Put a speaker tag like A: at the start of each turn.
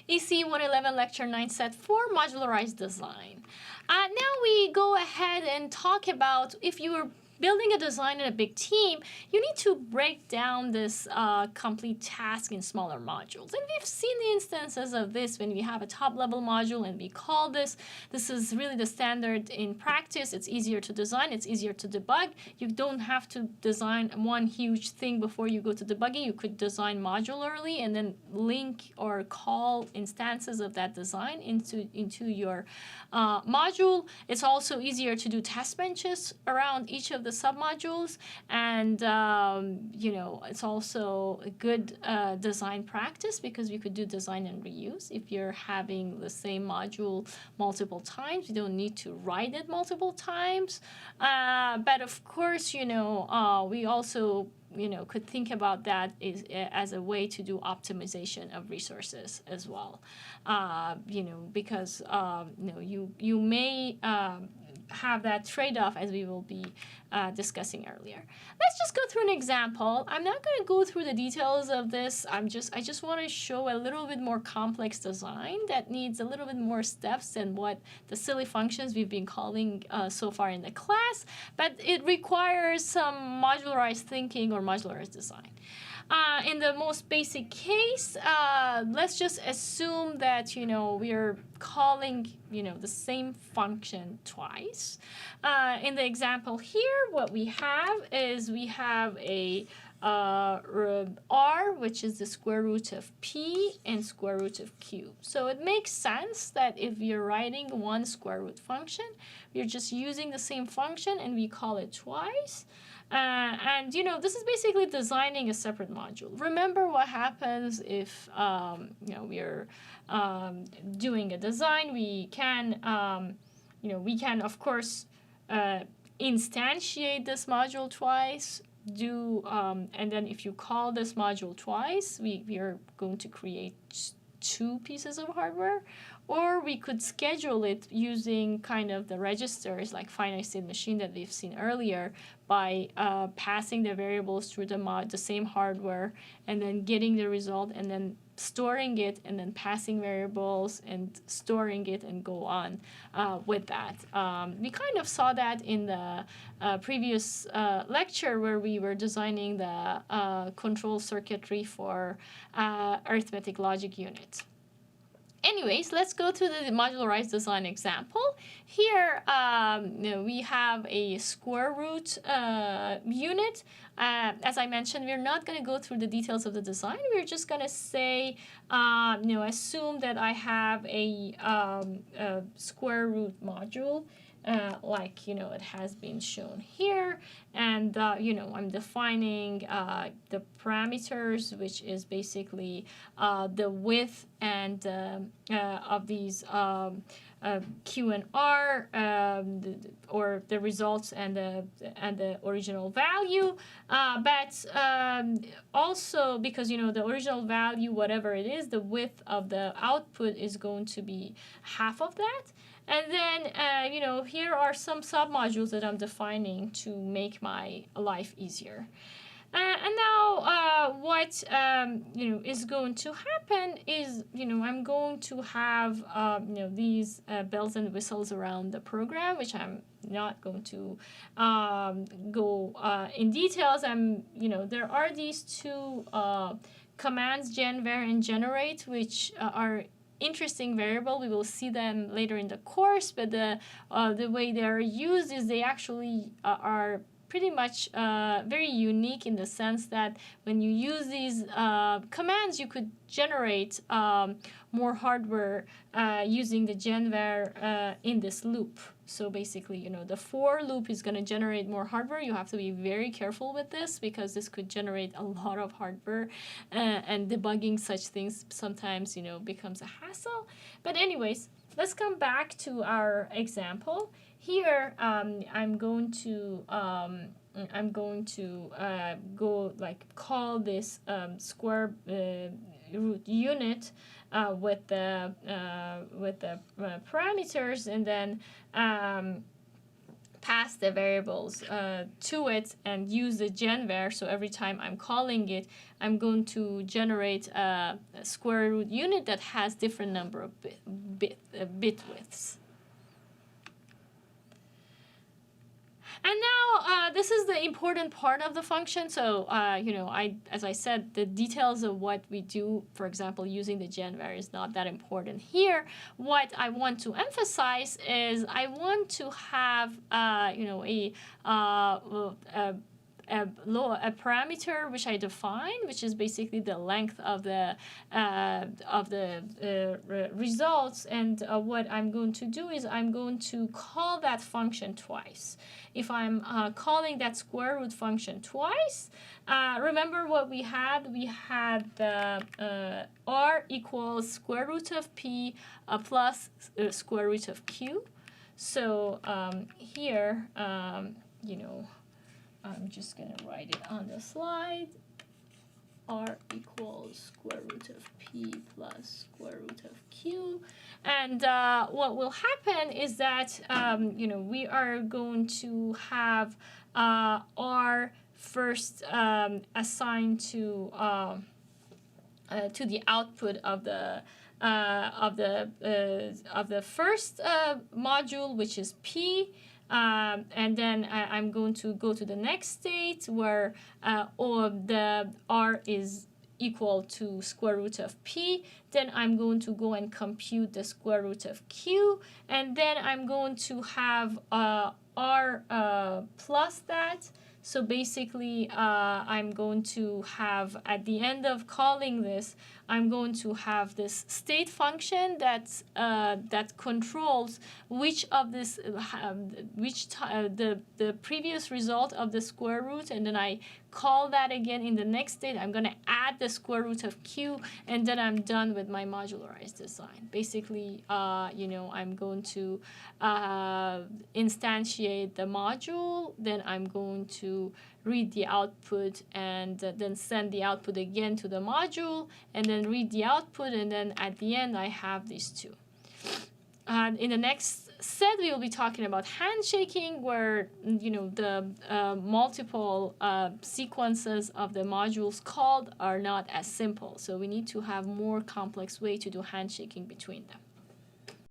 A: EC 111 Lecture 9 Set 4 Modularized Design. Now we go ahead and talk about if you were building a design in a big team, you need to break down this complete task in smaller modules. And we've seen the instances of this when we have a top-level module and we call this. This is really the standard in practice. It's easier to design. It's easier to debug. You don't have to design one huge thing before you go to debugging. You could design modularly and then link or call instances of that design into your module. It's also easier to do test benches around each of the submodules, and it's also a good design practice because we could do design and reuse. If you're having the same module multiple times, you don't need to write it multiple times. But of course, we also could think about that as a way to do optimization of resources as well. Because you may have that trade-off, as we will be discussing earlier. Let's just go through an example. I'm not going to go through the details of this. I just want to show a little bit more complex design that needs a little bit more steps than what the silly functions we've been calling so far in the class, but it requires some modularized thinking or modularized design. In the most basic case, let's just assume that we're calling the same function twice. In the example here, what we have is we have a r, which is the square root of p, and square root of q. So it makes sense that if you're writing one square root function, we're just using the same function and we call it twice. And this is basically designing a separate module. Remember what happens if we're doing a design. We can of course instantiate this module twice. And then if you call this module twice, we are going to create two pieces of hardware, or we could schedule it using kind of the registers like finite state machine that we've seen earlier by passing the variables through the same hardware and then getting the result and then storing it and then passing variables and storing it and go on with that. We kind of saw that in the previous lecture where we were designing the control circuitry for arithmetic logic unit. Anyways, let's go to the modularized design example. Here, we have a square root unit. As I mentioned, we're not going to go through the details of the design. We're just going to say, assume that I have a square root module. Like it has been shown here, and I'm defining the parameters, which is basically the width and of these Q and R, or the results and the original value, but also because the original value, whatever it is, the width of the output is going to be half of that. And then, here are some submodules that I'm defining to make my life easier. And now what, is going to happen is, I'm going to have, these bells and whistles around the program, which I'm not going to go in details. There are these two commands, gen, var, and generate, which are interesting variable. We will see them later in the course, but the way they are used is they actually are pretty much very unique in the sense that when you use these commands, you could generate more hardware using the gen-var in this loop. So basically, the for loop is going to generate more hardware. You have to be very careful with this because this could generate a lot of hardware, and debugging such things sometimes, becomes a hassle. But anyways, let's come back to our example. Here, I'm going to go call this square root unit with the parameters, and then pass the variables to it and use the genvar. So every time I'm calling it, I'm going to generate a square root unit that has different number of bit widths. And now this is the important part of the function. So, as I said, the details of what we do, for example, using the genvar is not that important here. What I want to emphasize is I want to have, a parameter which I define, which is basically the length of the results. And what I'm going to do is I'm going to call that function twice. If I'm calling that square root function twice, remember what we had? We had the r equals square root of p plus square root of q. So here, I'm just going to write it on the slide. R equals square root of p plus square root of q. And what will happen is that, we are going to have r first assigned to the output of the first module, which is p. And then I'm going to go to the next state where the r is equal to square root of p. Then I'm going to go and compute the square root of q. And then I'm going to have r plus that. So basically, I'm going to have, at the end of calling this, I'm going to have this state function that controls which of this, the previous result of the square root, and then I call that again in the next state. I'm going to add the square root of q, and then I'm done with my modularized design. Basically, I'm going to instantiate the module, then I'm going to read the output and then send the output again to the module, and then read the output, and then at the end I have these two. In the next set, we will be talking about handshaking, where the multiple sequences of the modules called are not as simple. So we need to have more complex way to do handshaking between them.